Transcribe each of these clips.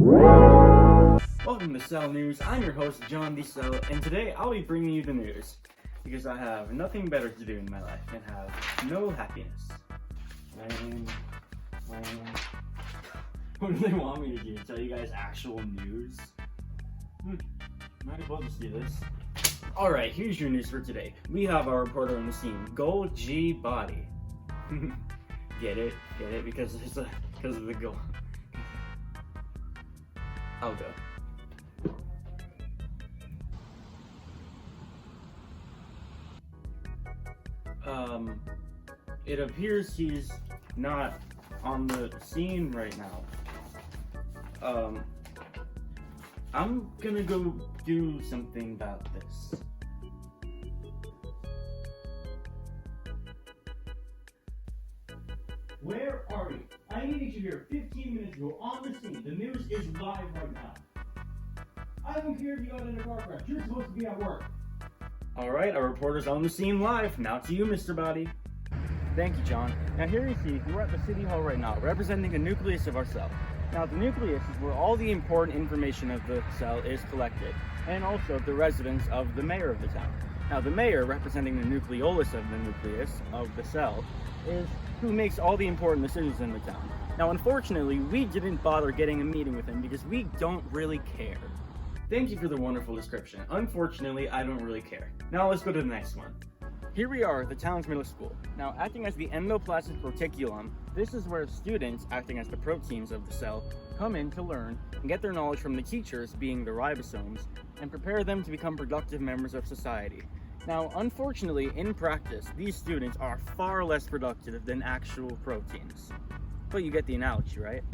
Welcome to Cell News. I'm your host, John the Cell, and today I'll be bringing you the news because I have nothing better to do in my life and have no happiness. What do they want me to do? Tell you guys actual news? Might as well just do this. Alright, here's your news for today. We have our reporter on the scene, Goal G Body. Get it? Get it? Because of the goal. I'll go. It appears he's not on the scene right now. I'm gonna go do something about this. Where are you? I needed you here 15 minutes ago on the scene. The news is live right now. I don't care if you got in a car crash. You're supposed to be at work. Alright, our reporter's on the scene live. Now to you, Mr. Body. Thank you, John. Now here you see, we're at the City Hall right now, representing the nucleus of our cell. Now the nucleus is where all the important information of the cell is collected, and also the residence of the mayor of the town. Now the mayor, representing the nucleolus of the nucleus of the cell, is who makes all the important decisions in the town. Now unfortunately, we didn't bother getting a meeting with him because we don't really care. Thank you for the wonderful description. Unfortunately, I don't really care. Now let's go to the next one. Here we are, the town's middle school. Now, acting as the endoplasmic reticulum, this is where students, acting as the proteins of the cell, come in to learn and get their knowledge from the teachers, being the ribosomes, and prepare them to become productive members of society. Now, unfortunately, in practice, these students are far less productive than actual proteins. But you get the analogy, right?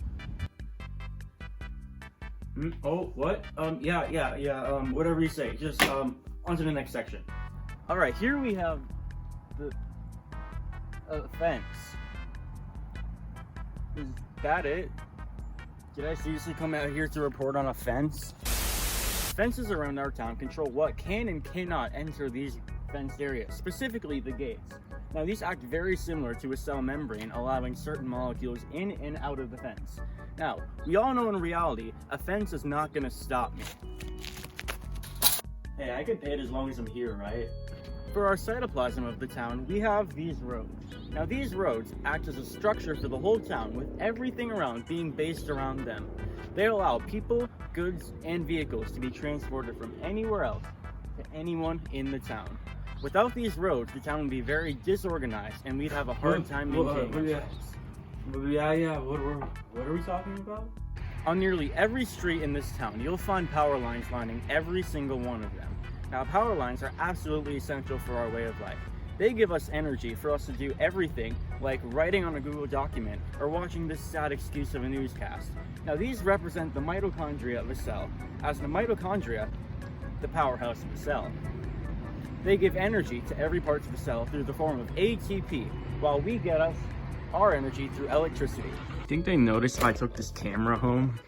Oh, what? Whatever you say. Just, on to the next section. Alright, here we have the fence. Is that it? Did I seriously come out here to report on a fence? Fences around our town control what can and cannot enter these fenced areas, specifically the gates. Now these act very similar to a cell membrane, allowing certain molecules in and out of the fence. Now, we all know in reality, a fence is not gonna stop me. Hey, I can pay it as long as I'm here, right? For our cytoplasm of the town, we have these roads. Now these roads act as a structure for the whole town, with everything around being based around them. They allow people, goods, and vehicles to be transported from anywhere else to anyone in the town. Without these roads, the town would be very disorganized and we'd have a hard time maintaining ourselves. What are we talking about? On nearly every street in this town, you'll find power lines lining every single one of them. Now, power lines are absolutely essential for our way of life. They give us energy for us to do everything, like writing on a Google document or watching this sad excuse of a newscast. Now, these represent the mitochondria of a cell, as the mitochondria, the powerhouse of the cell. They give energy to every part of the cell through the form of ATP, while we get us our energy through electricity. Think they noticed if I took this camera home?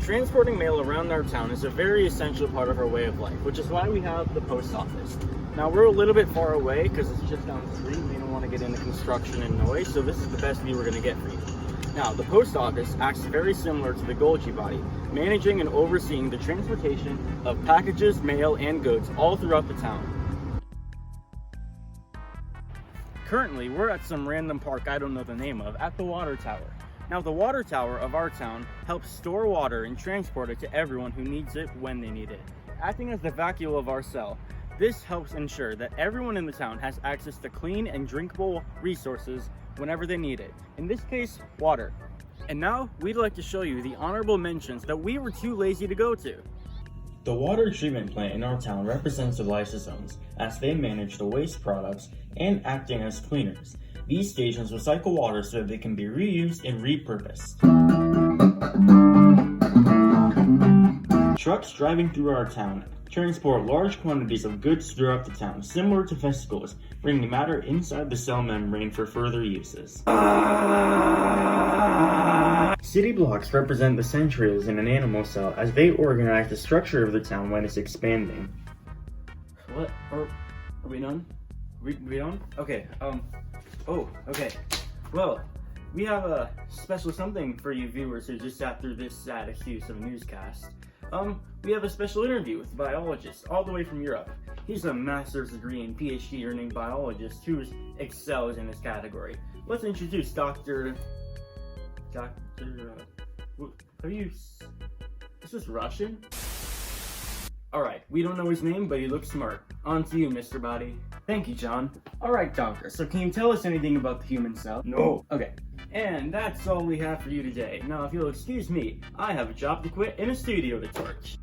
Transporting mail around our town is a very essential part of our way of life, which is why we have the post office. Now we're a little bit far away because it's just down the street. We don't want to get into construction and noise, so this is the best view we're going to get for you. Now, the post office acts very similar to the Golgi body, managing and overseeing the transportation of packages, mail, and goods all throughout the town. Currently, we're at some random park I don't know the name of, at the water tower. Now, the water tower of our town helps store water and transport it to everyone who needs it when they need it. Acting as the vacuole of our cell, this helps ensure that everyone in the town has access to clean and drinkable resources whenever they need it. In this case, water. And now, we'd like to show you the honorable mentions that we were too lazy to go to. The water treatment plant in our town represents the lysosomes, as they manage the waste products and acting as cleaners. These stations recycle water so that they can be reused and repurposed. Trucks driving through our town transport large quantities of goods throughout the town, similar to vesicles, bringing matter inside the cell membrane for further uses. City blocks represent the centrioles in an animal cell, as they organize the structure of the town when it's expanding. What? Are we done? We done? Okay, okay. Well, we have a special something for you viewers who just sat through this sad excuse of a newscast. We have a special interview with a biologist all the way from Europe. He's a master's degree and PhD earning biologist who excels in his category. Let's introduce is this Russian? Alright, we don't know his name, but he looks smart. On to you, Mr. Body. Thank you, John. Alright, Doctor, so can you tell us anything about the human cell? No. Okay. And that's all we have for you today. Now, if you'll excuse me, I have a job to quit and a studio to torch.